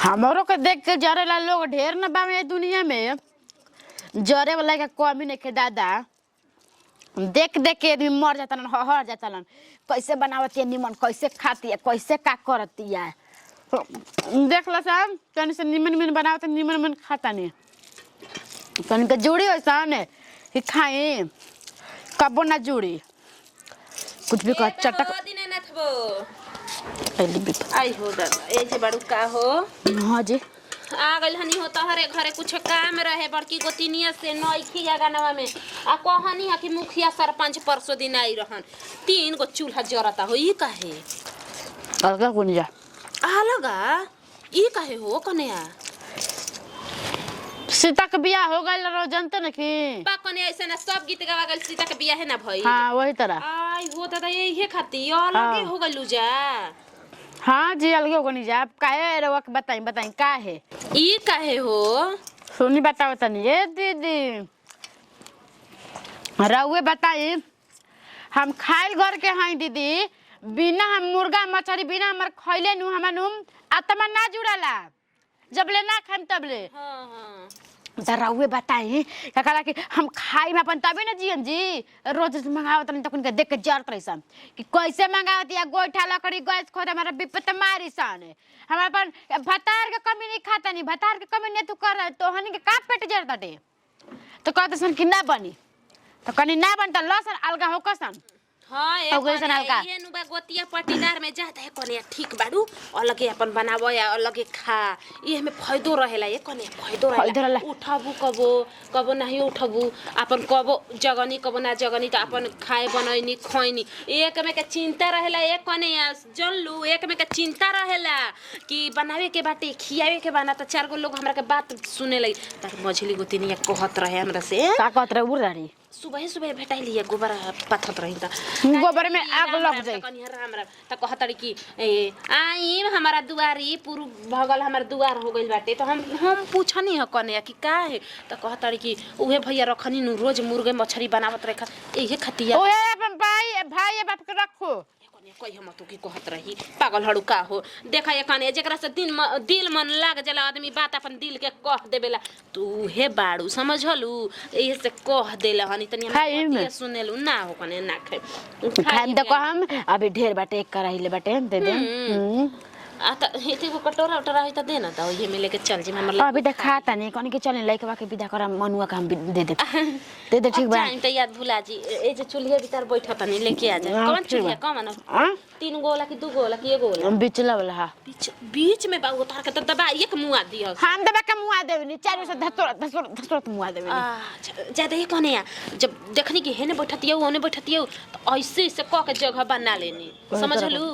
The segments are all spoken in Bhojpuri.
हमरो के देख के जरे ला लोग ढेर न बावे दुनिया में। जरे वाला के कमी नहीं के दादा। देख देख के आदमी मर जाता हर जाता। कैसे बनावती है निमन, कैसे खाती है, कैसे का करती है। देख लो साहब तनी से निमन निमन बनावत निमन निमन खाता नहीं। तनी के जोड़ी वैसा ने कि खाए कबो ना जोड़ी कुछ भी कर चटक आई हो दादा ए जे बड़ू का हो। हां जी आ गइल हनी हो तहरे घरे कुछ काम रहे बड़की गोतिनिया से नईखी गानवा में आ कहनी है कि मुखिया सरपंच परसों दिन आई रहन 3 गो चूल्हा जरता हो ई काहे अलगा कोनी जा आ लगा ई काहे हो कन्या सीता के बियाह हो गइल रो जानते न कि बा कन्या ऐसे ना सब गीत गावा गइल सीता के बियाह है ना भई। हां वही तरह आई हो दादा यही खाती अलगे हो गइलू जा। हाँ जी अलगे कोनी जा काहे रे वक बताई बताई काहे ई काहे हो सुनी बताओ तनी ए दीदी रउए बताई हम खाइल घर के हाई दीदी बिना हम मुर्गा मछली बिना हमर खइले नु हमनु आत्मा ना जुड़ाला जबले ना खाम तबले। हां हां जरा रउए बताई कहला कि हम खाई में अपन तबे ना जियन जी रोज मंगावत नहीं तकन के देख के जरत रहिसन कि कैसे मंगावत या गोइठा लकड़ी गैस खोद हमारा विपत मारी सन हम अपन भतार के कमी नहीं खाता नहीं भतार के कमी नहीं तू कर तो हनी के का पेट जर दटे तो कहत सन कि ना बनी तो कनी ना बन त लसन अलगा हो कसन। हां ये नु बा गोतिया पटीदार में जाता है कोने ठीक बाड़ू अलगे अपन बनाबो या अलगे खा ये में फायदो रहेला ये कोने फायदो रहेला उठबू कबो कबो नहीं उठबू अपन कबो जगनी कबो ना जगनी त अपन खाए बनैनी खैनी एक में के चिंता रहेला एक कोने जनलू एक में के चिंता रहेला कि बनावे के बाटे खियावे के बना त 4 गो लोग हमरा के बात सुने लई त मझली गोतिनिया कहत रहे हमरा से का कहत रहे उड़ारी सुबह सुबह भेटाइली है गोबर पथत रही त गोबर में आग लग जाए कनी राम राम त कहतरी कि ए आई हमारा दुआरी पुरु भगल हमर दुआर हो गइल बाटे तो हम पूछनी ह कने कि का है त कहतरी कि उहे भैया रखनी नु रोज मुर्गे मछली बनावत रखा एहे खतिया ओए अपन भाई बाप के रखो कोई हम तो की कहत रही पागल हड़ू का हो देखा ये कने जेकरा से दिल मन लाग जाला आदमी बात अपन दिल के कह देबेला तू हे बाड़ू समझलू एहे से कह देला हनी तनी हम सुनेलू ना हो कने ना खाए देखो हम अभी ढेर बाटे एक कराही ले बाटे दे दे आ त हेते को कटोरा उटरा है त देना त ये में लेके चल जी हमर अभी त खाता नहीं कनी के चले लइकवा के विदा कर मनुआ का हम दे दे ठीक बा त याद भुला जी ए जे चुल्हे भीतर बैठा तनी लेके आ जा कौन चुल्हे कौन 3 गो वाला कि 2 गो वाला कि 1 गो वाला बीचला वाला हां बीच में बा उतार के त दबा एक मुआ दियो हम दबा के मुआ देबनी चारों से धसोर मुआ देबनी ज्यादा ये कने या जब देखनी कि हेने बैठतियो ओने बैठतियो तो ऐसे से क के जगह बना लेनी समझलू।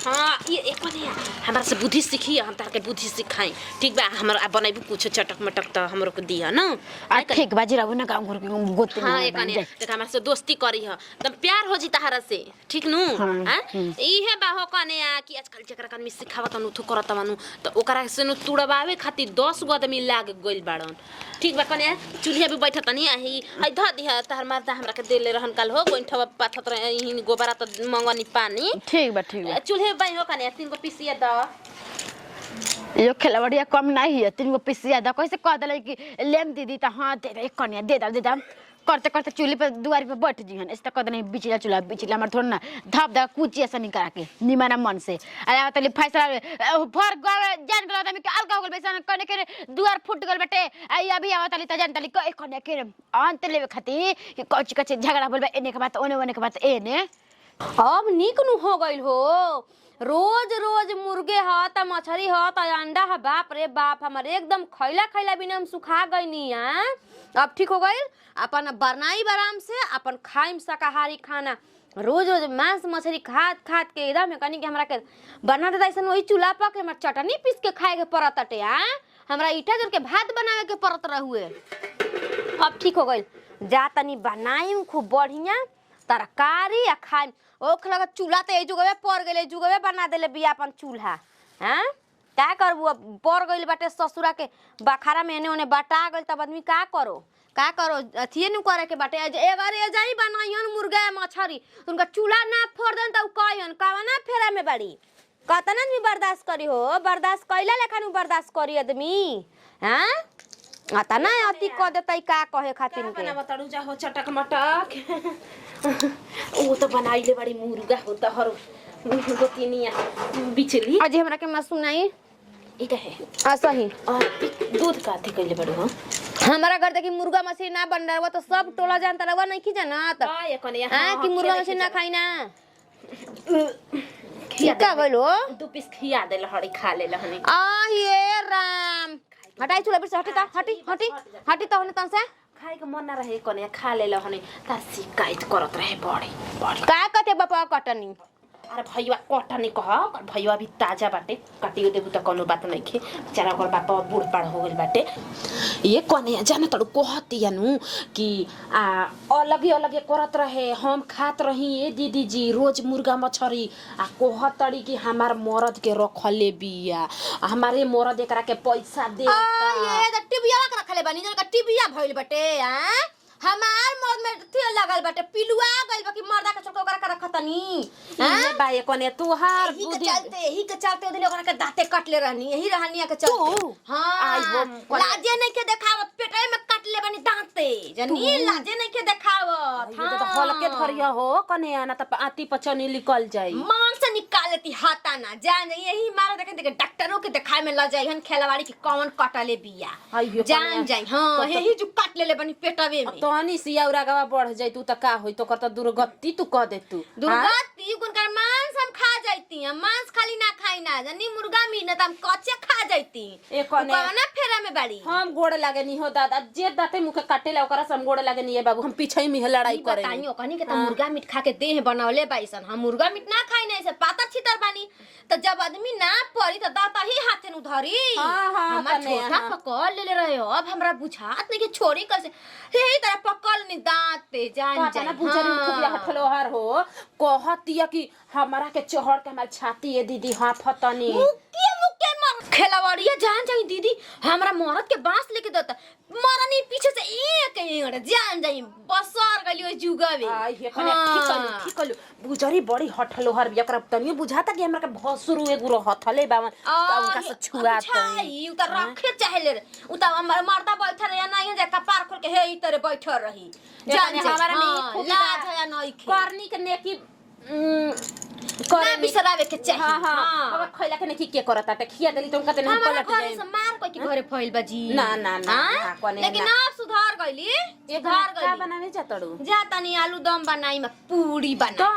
हां ये कने हमरा से बुद्धि सीखी हम तार के बुद्धि सिखाई ठीक बा हमरा बनाइबू कुछ चटक मटक त हमरो के दिया न ठीक बाजी रहू ना गांव घर के गोत हां ये कने देख हमरा से दोस्ती करी ह तब प्यार हो जी तारा से ठीक नु हां इहे बा हो कने कि आजकल जेकरा कन में सिखावत नु थु करत मानु त ओकरा से नु तुड़बावे खातिर 10 गो आदमी लाग गइल बाड़न ठीक बा कने चुल्हे भी बैठत नहीं आही आई ध दिहा तार मारता हमरा के देले रहन काल हो गोइठवा पाथत रही गोबरा त मंगनी पानी ठीक बा चुल्हे बाई हो कने 3 गो पीसिया द यो खेलवड़िया कम नहीं है 3 गो पीसिया द कैसे कह देले कि लेम दीदी त हां दे दे कन्या दे दा करते करते चूल्हे पे दुआरी पे बैठ जीहन इस तक नहीं बिचला चूल्हा बिचला हमर थोड़ा ना धप दा कुची ऐसा निकाल के निमाना मन से अरे तले फैसला भर जान गला आदमी के अलगा हो गल बेसन कने के दुआर फुट गल बटे आई अभी आवतली त जान तली कने के अंत लेवे खाती कि कच कच झगड़ा बोलबे एने के बात ओने के बात एने अब निक नु हो गइल हो रोज रोज मुर्गे ह त मछली ह त अंडा ह बाप रे बाप हमर एकदम खैला बिना हम सुखा गइनी हां अब ठीक हो गइल अपन बनाई आराम से अपन खाइम शाकाहारी खाना रोज रोज मांस मछली खात के एकदम कनी के हमरा के बना देता ऐसा वही चूल्हा पर के हमर चटनी पीस के खाए के पड़त अटे हां हमरा ईटा जोर के भात बनावे के पड़त रहुए अब ठीक हो गइल जा तनी बनाई खूब बढ़िया तरकारी या खाइम ओखला चूल्हा त ए जुगवे पर गेले जुगवे बना देले बिया अपन चूल्हा हां का करबू पर गइल बाटे ससुरा के बखारा में एने ओने बटा गइल तब आदमी का करो अथिए न करे के बाटे अगर ए जाई बनाइयन मुर्गा मछरी उनका चूल्हा ना फोड़ देन त कहन कावना फेरा में बाड़ी कतना भी बर्दाश्त करी हो, बर्दाश्त कैला लेखन बर्दाश्त करी आदमी। हां आता ना अति क देतै का कहे खातिर के बना बताड़ू जा हो चटक मटक ओ तो बनाइले बड़ी मुर्गा होता हर गोतिनिया बिचली अजी हमरा के मत सुनाई ई कहे असही दूध का थी कइले बड़ी हो हमारा घर देखी मुर्गा मछली ना बन रहा तो सब टोला जानता रहा नहीं की जानत ये कने हां कि मुर्गा मछली ना खाई ना खिया का बोलो 2 पीस खिया देल हड़ी खा ले लहनी आ ये राम हटाई चुला पर हटी ता हटी तो होने तन से खाए के मन ना रहे कने खा ले लहनी ता शिकायत करत रहे बड़ी बड़ी का कते बापा कटनी अरे भैया कटनी कह भैया भी ताजा बाटे काटियो देबू त कोनो बात नहीं खे बेचारा ओकर बापा बूढ़ पाड़ हो गेल बाटे ये कने जाने तड़ू कहती नु कि अलगे अलगे करत रहे हम खात रही ए दीदी जी रोज मुर्गा मछरी कहतड़ी कि हमार मरद के रखले बिया हमारे मरद एकरा के पैसा देता ये द टिबिया के रखले बानी जन का टिबिया भइल बाटे हां हमार मर्द में तेल लगल बाटे पिलुआ गइल बा कि मर्दा के छोटो ओकरा के रखतनी हां बाए कने तोहार ही के चलते दिन ओकरा के दांते काटले रहनी यही रहनिया के चलते हां आई हो लाजे नहीं के देखावत पेटे में काटले बानी दांते जनी लाजे नहीं के देखावत हां तो हलके धरिया हो कने आना त आती पचनी निकल जाई मान से निकालती हाथा ना जान यही मारो देखे देखे डॉक्टरों के दिखाए में ल जाई हन खेलवाड़ी की कौन कटले बिया जान जाई हां यही जो काट लेले बनी पेटवे में तोहनी सियाउरा गवा बढ़ जाई तू त का होई तो कर त दुर्गति तू कह दे तू दुर्गति गुनकर मांस हम खा जाईती हम मांस खाली ना खाई ना जनी मुर्गा मीट ना हम कच्चे खा जाईती ए कने कौन फेरा में बाड़ी हम गोड़ लागे नी हो दादा जे दाते मुके काटे ला ओकरा हम गोड़ लागे नी ए बाबू हम पीछे में लड़ाई करे बताइयो कनी के त मुर्गा मीट खा के देह बनावले बाईसन हम मुर्गा मीट ना खाई ना ऐसे पाता छितर बानी त जब आदमी ना पड़ी त दाता ही हाथे नु धरी हम छोटा पकड़ लेले रहे हो अब हमरा बुझात नहीं के छोड़ी कैसे यही तरह पकड़ नी दांत पे जान जाए ना बुझरी खुबिया हठलोहार हो कहतिया कि हमरा के चढ़ के हमार छाती ए दीदी हां फतनी मुके मर खेलवाड़िया जान जाई दीदी हमरा मरद के बांस लेके देता मरनी पीछे से एक जान जाई बसर गली ओ जुगावे आई हे कने ठीक कलु बुझरी बड़ी हठलोहार बिया ओकरा तनियो बुझाता कि हमरा के भसुरु एगुरो हथले बावन उनका से छुआ तई उ त रखे चाहेले उ त हमर मर्दा बैठा रे ना जे कपार खोल के हे ई तरह बैठा रही जान हमारा नहीं लाज है नहीं करनी के नेकी करे बिसरावे के चाहिए हां बाबा खइला के नेकी के करता त खिया देली तुम कहते नहीं पलट जाए से मार कोई के घरे फइल बाजी ना ना ना कोने लेकिन आप सुधार गइली सुधार गइली का बनावे जातड़ू जा तनी आलू दम बनाई में पूरी बना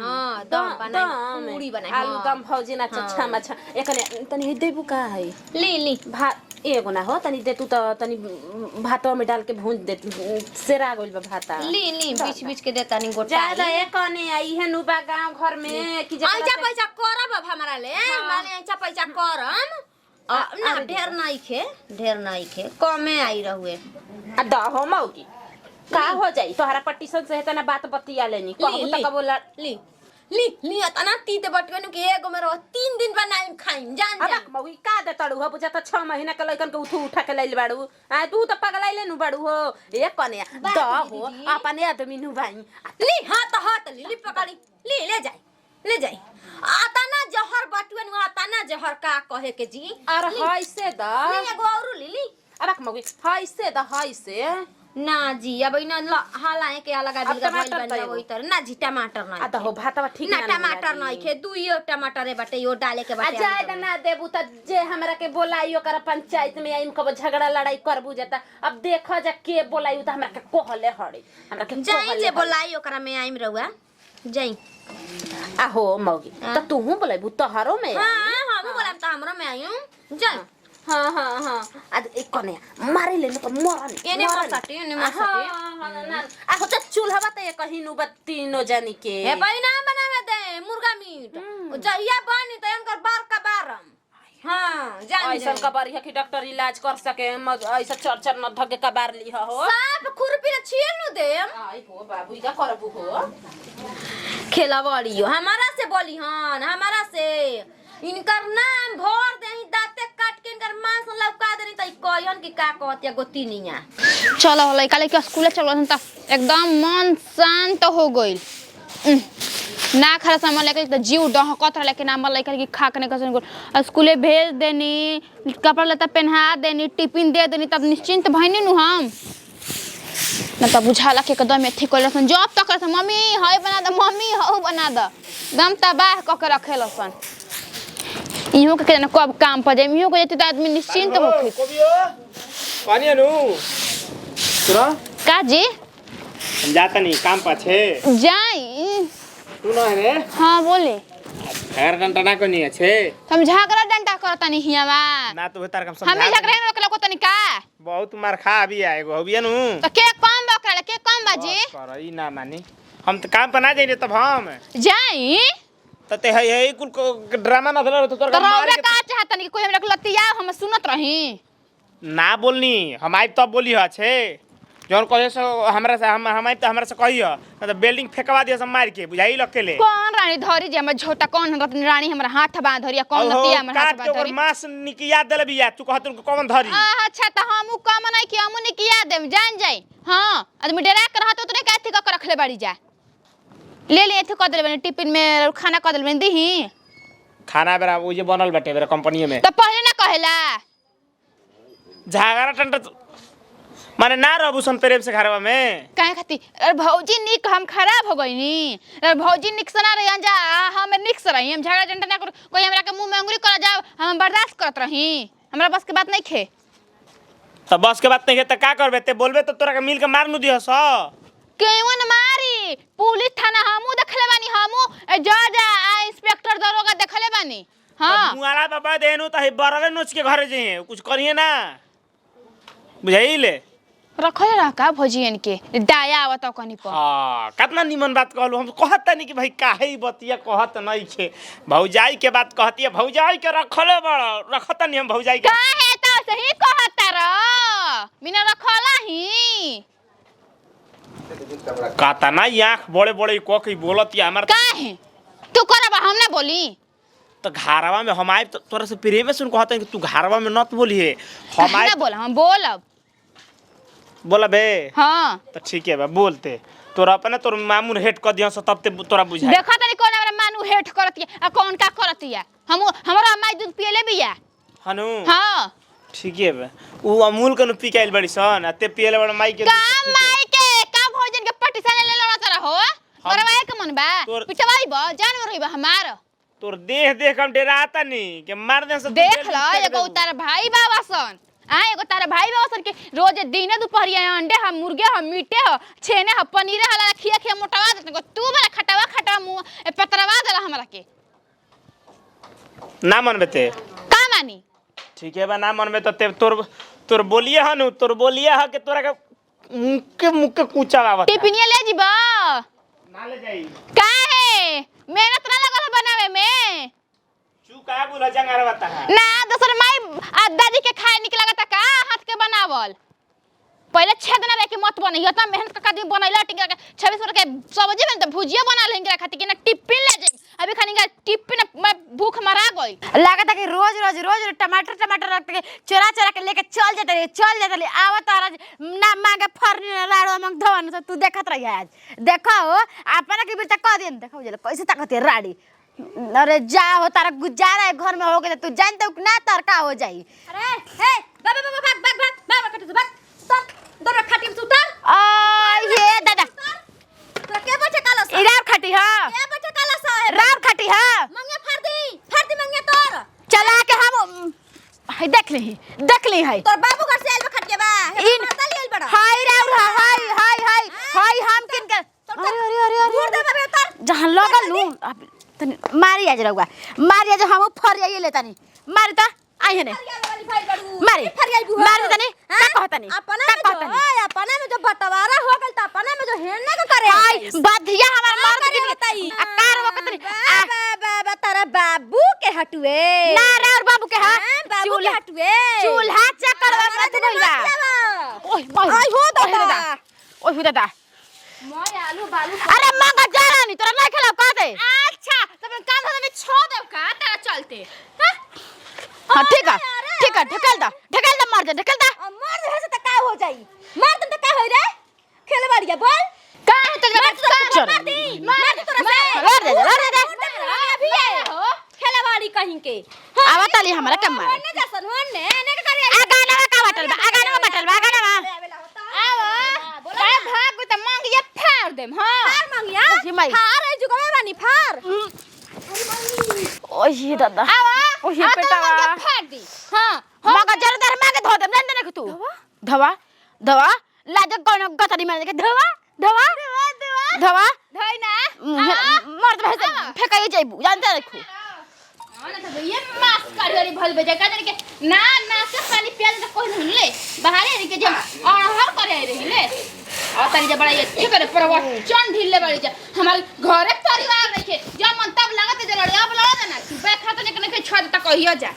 हां दम बनाई पूरी बनाई आलू दम भौजी ना छछा मछा एकने तनी देबू का है ली भात एगो ना हो तनी दे तू त तनी भातवा में डाल के भूंज दे सेरा गइल बा भाता ली बीच बीच के देता नी गोटा ज्यादा एकने आई है नु बा गांव घर में कि ऐसा पैसा करब अब हमरा ले माने ऐसा पैसा करम ना ढेर नहीं खे कमे आई रहुए आ द हो मौगी का हो जाई तोहरा पटीशन से तना बात बतिया लेनी कहू त कबो ली अतना तीत बटकन के एगो में रहो 3 दिन बनाई खाइम जान जा अब मौगी का दे तड़ू हो बुझा त 6 महीना के लइकन के उठा के लइल बाड़ू आ तू त पगलाइले नु बाड़ू हो ए कने द हो अपने आदमी नु भाई ली हाथ ली पकड़ी ले जाई आता ना जहर बटुन आता ना जहर का कहे के जी अरे हाय से द एगो औरु ली अब मौगी हाय से ना जी अब इना हालाए के अलग आदमी का भइल बन ओई तर ना जी टमाटर नहीं आ त हो भातवा ठीक ना टमाटर नहीं खे दुइयो टमाटरे बाटे यो डाले के बाटे आ जाए ना देबू त जे हमरा के बोलाई ओकर पंचायत में आइम कब झगड़ा लड़ाई करबू जता अब देखो जा के बोलाई त हमरा के कहले हड़ी हमरा के जाई जे बोलाई ओकरा में आइम रहुआ जाई आ हो मौगी त तू बोलाइबू तोहरो में हां हम बोलाम त हमरो में आइम जाई हां आज एक कने मारे ले न मरन एने मरसाटी आ हो त चूल्हा त कहीं नु बत्तीनो जानी के हे भाई ना बनावे दे मुर्गा मीट जहिया बनी त इनकर बार का बारम हां जान ऐसा का बारिया की डॉक्टर इलाज कर सके ऐसा चरचर न धके का बार ली हो साफ खुरपी न छील नु दे आई हो बाबू इका करबू हो खेलावाड़ियो हमारा से बोली हन हमारा से इनकर नाम भर देही दाते काट के इनकर मांस लौका देनी त कहन की का कहतिया गोतिनिया चलो लइका लेके स्कूल चलो त एकदम मन शांत हो गइल ना खरा सामान लेके तो जीव डहकत रह लेके नाम लेकर कि खा के कसन को स्कूले भेज देनी, कपड़ा लत्ता पहना देनी, टिफिन दे देनी, तब निश्चिंत भइनी नु हम न तब बुझाला के कदम में ठीक करलसन। जब तक रसन मम्मी हई बना द, मम्मी हऊ बना द, दम तबाह क के रखेलसन। इहो के न कब काम पर जाई, इहो के जति त आदमी निश्चिंत होखे। पानी अनु सुनो का जी हम जाता नहीं काम पाछे जाई। तू ना है हां बोले घर घंटा ना कोनी আছে हम झगड़ा डंडा करतनी हियावा ना तो तार काम समझा हमें झगड़ा न को तनी का बहुत मार खा अभी आएगो अभी नु तो के कम बकरा के कम बाजी करई ना मानी हम तो काम पर ना जाई तब हम जाई तते है कुल ड्रामा ना धरल तो तोर तो मार रौरा के का चाहतनी कोई हमरा के लतिया हम सुनत रही ना बोलनी हम आई तब बोली ह छे जोन कहे से हमरा से हम आई त हमरा से कही ह तो बिल्डिंग फेंकवा दिया सब मार के बुझाई लकेले कौन रानी धरी जे हम झोटा कौन रतनी रानी हमरा हाथ बांध धरिया कौन लतिया हमरा हाथ बांध धरी मास निकिया देले बिया तू कहत कौन धरी अच्छा त हमू कम नहीं कि हमू निकिया देम जान जाई हां आदमी डरा के रहत उतरे का थी क रखले बाड़ी जा ले ले एथे क देले बने टिफिन में खाना क देले बने दीही खाना बेरा वो जे बनल बाटे बेरा कंपनी में त पहले ना कहेला झगड़ा टंटा माने ना रहबू सन प्रेम से घरवा में काहे खाती अरे भौजी निक हम खराब हो गईनी अरे भौजी निक सना रही जा हम निक से रही हम झगड़ा झंडा ना कर कोई हमरा के मुंह में अंगुली कर जाओ हम बर्दाश्त करत रही हमरा बस के बात नहीं खे तो बस के बात नहीं है तो का करबे ते बोलबे तो तोरा के मिल के मार नु दिहस केवन मारी पुलिस थाना हमू देखले बानी हमू जज आ इंस्पेक्टर दरोगा देखले बानी हां मुआला बाबा देनु त है बरवे नोच के घरे जे कुछ करिए ना बुझाइले रखले रह का भौजीन के दाया आवत कनी पर हां कितना निमन बात कहलू हम कहत नहीं कि भाई काहे बतिया कहत नहीं छे भौजाई के बात कहती है भौजाई के रखले बड़ रखत नहीं हम भौजाई के काहे त सही कहत र बिना रखला ही काता ना आंख बड़े बड़े को के बोलत या हमर काहे तू करब हम ना बोली तो घरवा में हम आए तो तोरा से प्रेम में सुन कहत है कि तू घरवा में नत बोली है हम आए ना बोल हम बोलब बोला बे हां तो ठीक है बा बोलते तोरा अपने तोर मामून हेट क दिया से तब ते तोरा बुझाई देखा तनी कोन हमरा मानू हेट करतिया आ कौन का करतिया हम हमरा माई दूध पियले बिया हनु हां ठीक है बा उ अमूल के न पी के आइल बड़ी सन अते पियले बड़ माई के का माई के का भोजन के पटिसा ले लड़त रहो मरवाए के मन बा पिटवाई बा जानवर होई बा हमार तोर देह देख हम डराता नहीं के मार दे से देख ल एगो तार भाई बाबा सन आ एगो तार भाई बाबा सन के रोज दिन दोपहरिया अंडे हम मुर्गे हम मीटे ह छेने ह पनीर हला खिया खिया मोटावा देत तू बड़ा खटावा मुंह पतरवा देला हमरा के ना मन बेते का मानी ठीक है बा ना मन में तो ते तोर बोलिए हनु तोर बोलिए ह के तोरा के मुख के कूचा आवत टिफिनिया ले जीबा ना ले जाई काहे मेहनत ना लगल बनावे में चू का बोला जंगार बता है ना दोसर माई आ दादी के खाए निक लगता का हाथ के बनावल पहले छेद ना रखे मत बनई इतना मेहनत का आदमी बनैला टिक के 26 रुपए के सब्जी बन त भुजिया बना लेंगे खाती के ना टिफिन ले जाई अभी खानी का टिफिन में भूख मरा गई लागत है कि रोज टमाटर रख के चोरा के लेके चल जाते आवत आज ना मांगे फरनी लाड़ो मंग धवन से तू देखत रही आज देखो अपना के बेटा कह दिन देखो जले कैसे ताकत है राड़ी अरे जा हो तारा गुजारा है घर में हो गए तू जानते हो ना तरका हो जाई अरे हे बाबा भाग कट भाग दर खाटी में उतर आ ये दादा तो के बचे कालस इरार खटी हां के बचे कालस है रार खटी हां मंगे फर्दी मंगे तोर चला के हम हाय देख ली है तोर बाबू घर से आइल खटिया बा इन मरता लियल बड़ा हाय राउर हाय हम किन के अरे दूर दे बाबे उतर जहां लगल लू तनी मारी आज रहुआ मारी आज हम फर आइए ले तनी मारी त आई है ने मारी तनी का कहतनी अपना में जो बटवारा हो गल त अपना में जो हेरने को करे आई बधिया हमार मार के बताई आ कार वो कतनी बाबा तारा बाबू के हटुए ना रे और बाबू के बाबू के हटुए चूल्हा चक्कर मत भइला ओए आई हो दादा ओए हो दादा मोय आलू बालू अरे मांगा जा रहा नहीं तोरा नहीं खेला का दे अच्छा तब काम धंधा में छोड़ देव का तारा चलते हां ठीक है ढकेल दा मार दे मर दे से त का हो जाई मार दे त का होई रे खेल बढ़िया बोल का है तुझे मार दी तोरा से लड़ दे अभी हो खेलवाड़ी कहीं के आवा ताली हमरा के मार होने जसन होने ने के करे आ गाना का बटल बा आ गाना बटल बा गाना आओ काय भाग त मांगिया फाड़ देम हां फाड़ मांगिया ओही माई फाड़ है जुगवा रानी फाड़ ओही दादा आओ ओही पेटावा फाड़ दी हां मगा जरदार मांगे धो दे नंद ने तू धवा धवा लाज कोन गतरी मार के धवा धवा धवा धोई ना मर तो फेकाई जाइबू जानते रखू ना तो ये मास काढ़ी भल बेजा का के ना से पानी पिया तो कोई नहीं ले बाहर रे के जब और हर करे रही ले और तनी जे बड़ा ये ठीक करे पर वो चन ढीले बड़ी जा हमारे घरे परिवार रखे जब मन तब लागत जे लड़िया बुला देना बैठा तो निकल के छोड़ तक कहियो जा